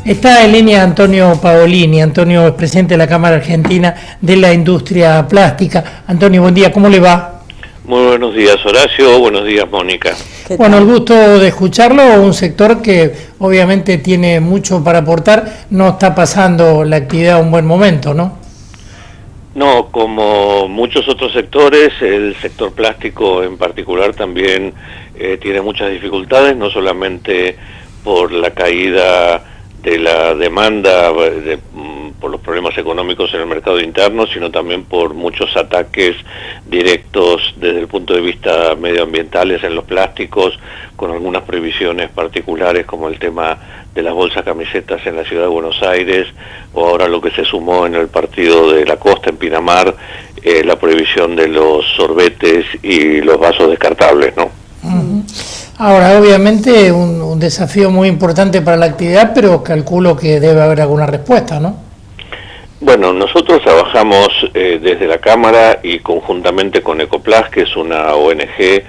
Está en línea Antonio Paolini. Antonio es presidente de la Cámara Argentina de la Industria Plástica. Antonio, buen día, ¿cómo le va? Muy buenos días, Horacio. Buenos días, Mónica. Bueno, el gusto de escucharlo. Un sector que obviamente tiene mucho para aportar. No está pasando la actividad a un buen momento, ¿no? No, como muchos otros sectores, el sector plástico en particular también tiene muchas dificultades, no solamente por la caída de la demanda, por los problemas económicos en el mercado interno, sino también por muchos ataques directos desde el punto de vista medioambientales en los plásticos, con algunas prohibiciones particulares como el tema de las bolsas camisetas en la ciudad de Buenos Aires, o ahora lo que se sumó en el partido de la costa en Pinamar, la prohibición de los sorbetes y los vasos descartables, ¿no? Ahora, obviamente, un desafío muy importante para la actividad, pero calculo que debe haber alguna respuesta, ¿no? Bueno, nosotros trabajamos desde la Cámara y conjuntamente con Ecoplas, que es una ONG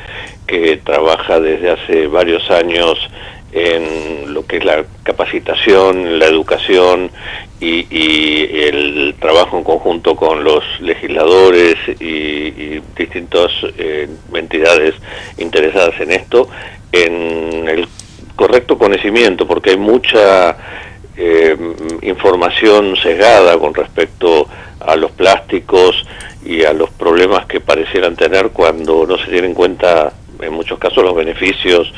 que trabaja desde hace varios años en lo que es la capacitación, la educación y el trabajo en conjunto con los legisladores y distintas entidades interesadas en esto, en el correcto conocimiento, porque hay mucha información sesgada con respecto a los plásticos y a los problemas que parecieran tener cuando no se tienen en cuenta en muchos casos los beneficios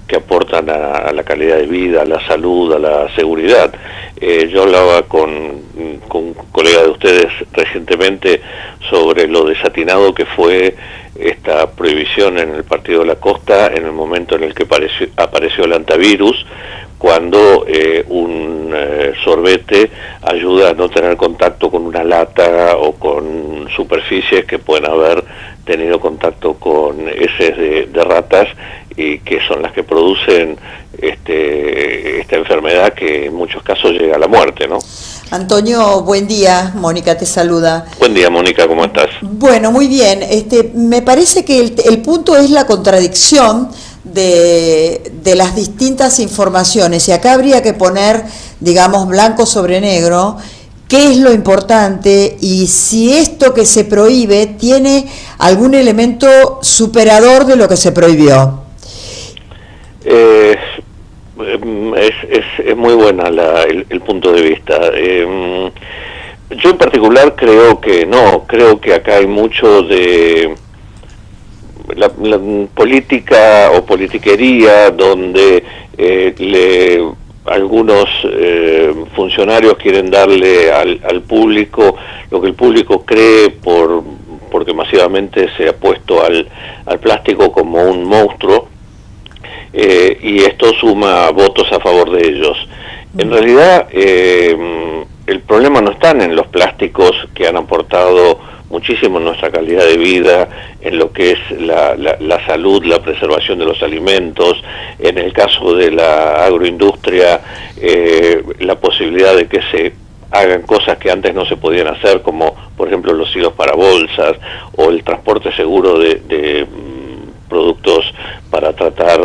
que aportan a la calidad de vida, a la salud, a la seguridad. Yo hablaba con un colega de ustedes recientemente sobre lo desatinado que fue esta prohibición en el partido de la costa en el momento en el que apareció el antivirus, cuando un sorbete ayuda a no tener contacto con una lata o con superficies que pueden haber tenido contacto con heces de ratas y que son las que producen esta enfermedad que en muchos casos llega a la muerte, ¿no? Antonio, buen día. Mónica te saluda. Buen día, Mónica, ¿cómo estás? Bueno, muy bien. Me parece que el punto es la contradicción de las distintas informaciones, y acá habría que poner, digamos, blanco sobre negro qué es lo importante y si esto que se prohíbe tiene algún elemento superador de lo que se prohibió. Es muy buena el punto de vista. Yo en particular creo que acá hay mucho de la política o politiquería porque algunos funcionarios quieren darle al público lo que el público cree porque masivamente se ha puesto al plástico como un monstruo, y esto suma votos a favor de ellos. En realidad el problema no está en los plásticos, que han aportado muchísimo en nuestra calidad de vida, en lo que es la salud, la preservación de los alimentos, en el caso de la agroindustria, la posibilidad de que se hagan cosas que antes no se podían hacer, como por ejemplo los hilos para bolsas o el transporte seguro de productos para tratar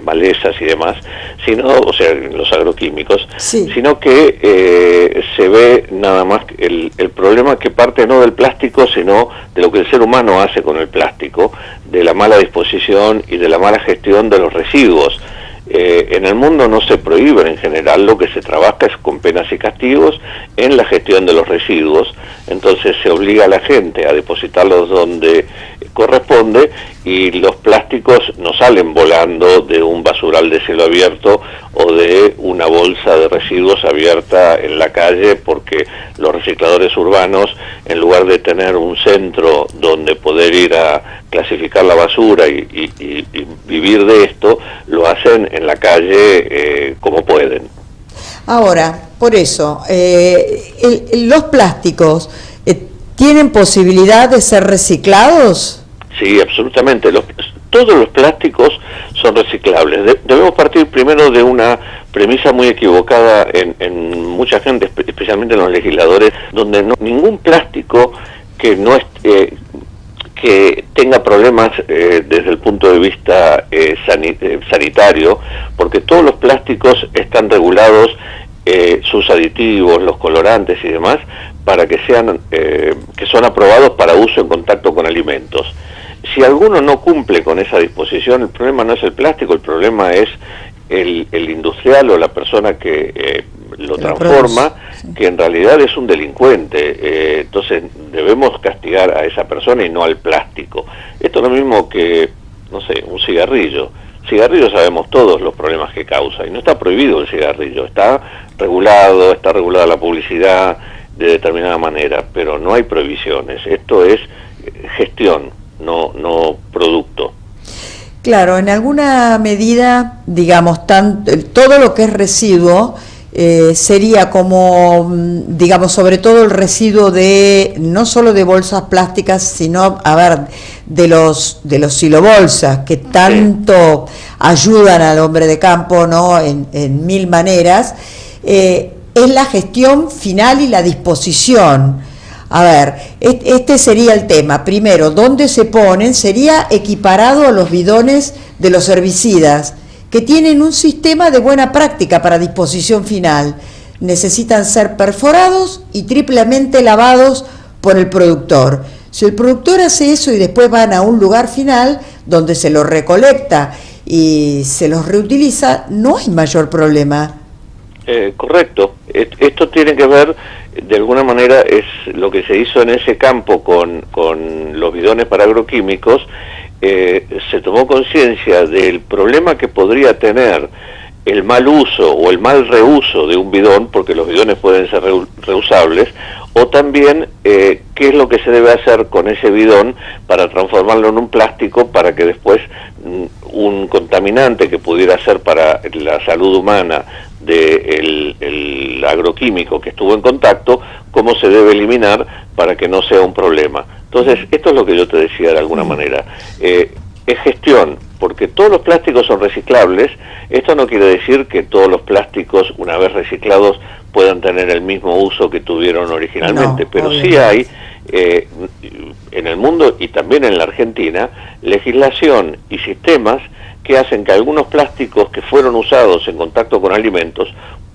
malezas y demás, o sea, los agroquímicos, sí. Sino que se ve nada más el problema que parte no del plástico, sino de lo que el ser humano hace con el plástico, de la mala disposición y de la mala gestión de los residuos. En el mundo no se prohíbe en general, lo que se trabaja es con penas y castigos en la gestión de los residuos. Entonces se obliga a la gente a depositarlos donde corresponde, y los plásticos no salen volando de un basural de cielo abierto o de una bolsa de residuos abierta en la calle, porque los recicladores urbanos, en lugar de tener un centro donde poder ir a clasificar la basura y vivir de esto, lo hacen en la calle como pueden. Ahora, por eso, los plásticos ¿tienen posibilidad de ser reciclados? Sí, absolutamente. Todos los plásticos son reciclables. Debemos partir primero de una premisa muy equivocada en mucha gente, especialmente en los legisladores, donde ningún plástico que no que tenga problemas desde el punto de vista sanitario, porque todos los plásticos están regulados sus aditivos, los colorantes y demás, para que sean que son aprobados para uso en contacto con alimentos. Si alguno no cumple con esa disposición, el problema no es el plástico, el problema es el industrial o la persona que lo transforma, que en realidad es un delincuente. Entonces debemos castigar a esa persona y no al plástico. Esto es lo mismo que, no sé, un cigarrillo. Cigarrillo sabemos todos los problemas que causa, y no está prohibido el cigarrillo, está regulada la publicidad de determinada manera, pero no hay prohibiciones. Esto es gestión, no producto. Claro, en alguna medida, digamos, todo lo que es residuo sería como, digamos, sobre todo el residuo de, no solo de bolsas plásticas, sino, a ver, de los silobolsas, que tanto ayudan al hombre de campo, ¿no?, en mil maneras, es la gestión final y la disposición. A ver, este sería el tema. Primero, ¿dónde se ponen? Sería equiparado a los bidones de los herbicidas, que tienen un sistema de buena práctica para disposición final. Necesitan ser perforados y triplemente lavados por el productor. Si el productor hace eso y después van a un lugar final donde se los recolecta y se los reutiliza, no hay mayor problema. Correcto. Esto tiene que ver, de alguna manera, es lo que se hizo en ese campo con los bidones para agroquímicos. Se tomó conciencia del problema que podría tener el mal uso o el mal reuso de un bidón, porque los bidones pueden ser reusables, o también qué es lo que se debe hacer con ese bidón para transformarlo en un plástico, para que después un contaminante que pudiera ser para la salud humana del agroquímico que estuvo en contacto, cómo se debe eliminar para que no sea un problema. Entonces, esto es lo que yo te decía de alguna manera. Es gestión, porque todos los plásticos son reciclables. Esto no quiere decir que todos los plásticos, una vez reciclados, puedan tener el mismo uso que tuvieron originalmente, pero sí hay en el mundo y también en la Argentina legislación y sistemas que hacen que algunos plásticos que fueron usados en contacto con alimentos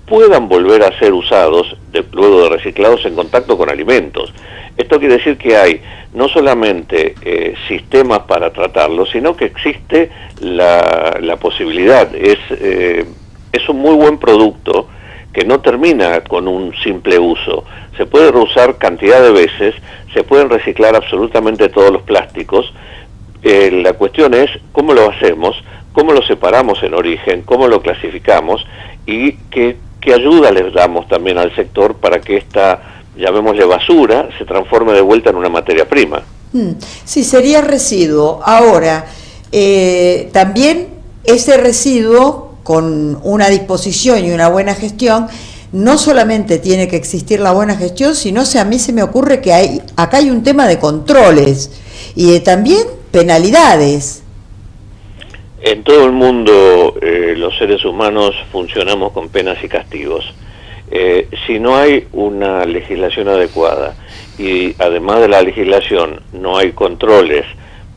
puedan volver a ser usados luego de reciclados en contacto con alimentos. Esto quiere decir que hay no solamente sistemas para tratarlo, sino que existe la posibilidad. Es un muy buen producto que no termina con un simple uso. Se puede reusar cantidad de veces, se pueden reciclar absolutamente todos los plásticos. La cuestión es cómo lo hacemos, cómo lo separamos en origen, cómo lo clasificamos y qué ayuda les damos también al sector para que esta, llamémosle basura, se transforme de vuelta en una materia prima. Sí, sería residuo. Ahora, también ese residuo, con una disposición y una buena gestión, no solamente tiene que existir la buena gestión, sino a mí se me ocurre que acá hay un tema de controles y también penalidades. En todo el mundo los seres humanos funcionamos con penas y castigos. Si no hay una legislación adecuada y además de la legislación no hay controles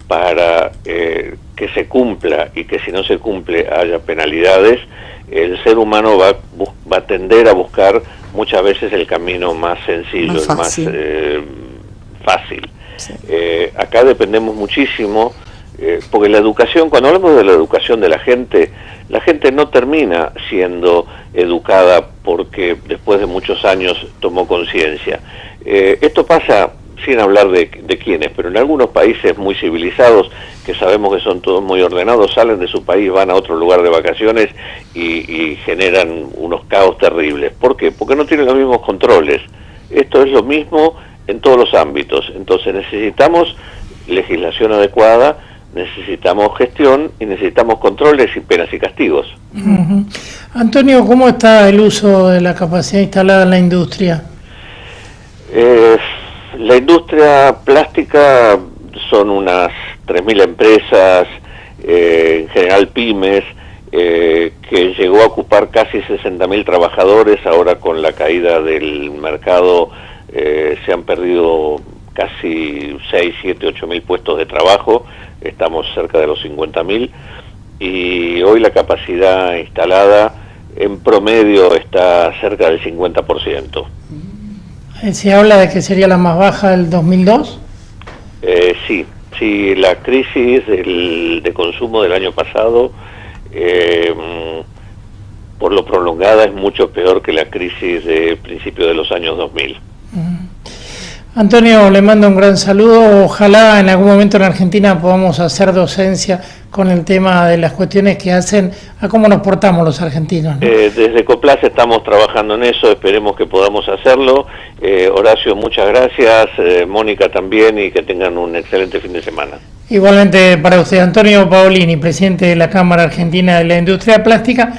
para que se cumpla y que si no se cumple haya penalidades, el ser humano va a tender a buscar muchas veces el camino más sencillo, más fácil. Sí. Acá dependemos muchísimo, porque la educación, cuando hablamos de la educación de la gente no termina siendo educada porque después de muchos años tomó conciencia. Esto pasa sin hablar de quiénes, pero en algunos países muy civilizados, que sabemos que son todos muy ordenados, salen de su país, van a otro lugar de vacaciones y generan unos caos terribles. ¿Por qué? Porque no tienen los mismos controles. Esto es lo mismo en todos los ámbitos. Entonces necesitamos legislación adecuada, necesitamos gestión y necesitamos controles y penas y castigos. Uh-huh. Antonio, ¿cómo está el uso de la capacidad instalada en la industria? La industria plástica son unas 3.000 empresas, en general pymes, que llegó a ocupar casi 60.000 trabajadores. Ahora con la caída del mercado se han perdido casi 6, 7, 8.000 puestos de trabajo, estamos cerca de los 50.000 y hoy la capacidad instalada en promedio está cerca del 50%. ¿Se habla de que sería la más baja del 2002? Sí, la crisis de consumo del año pasado, por lo prolongada, es mucho peor que la crisis de principio de los años 2000. Antonio, le mando un gran saludo. Ojalá en algún momento en Argentina podamos hacer docencia con el tema de las cuestiones que hacen a cómo nos portamos los argentinos, ¿no? Desde COPLAS estamos trabajando en eso, esperemos que podamos hacerlo. Horacio, muchas gracias, Mónica también, y que tengan un excelente fin de semana. Igualmente para usted, Antonio Paolini, presidente de la Cámara Argentina de la Industria Plástica.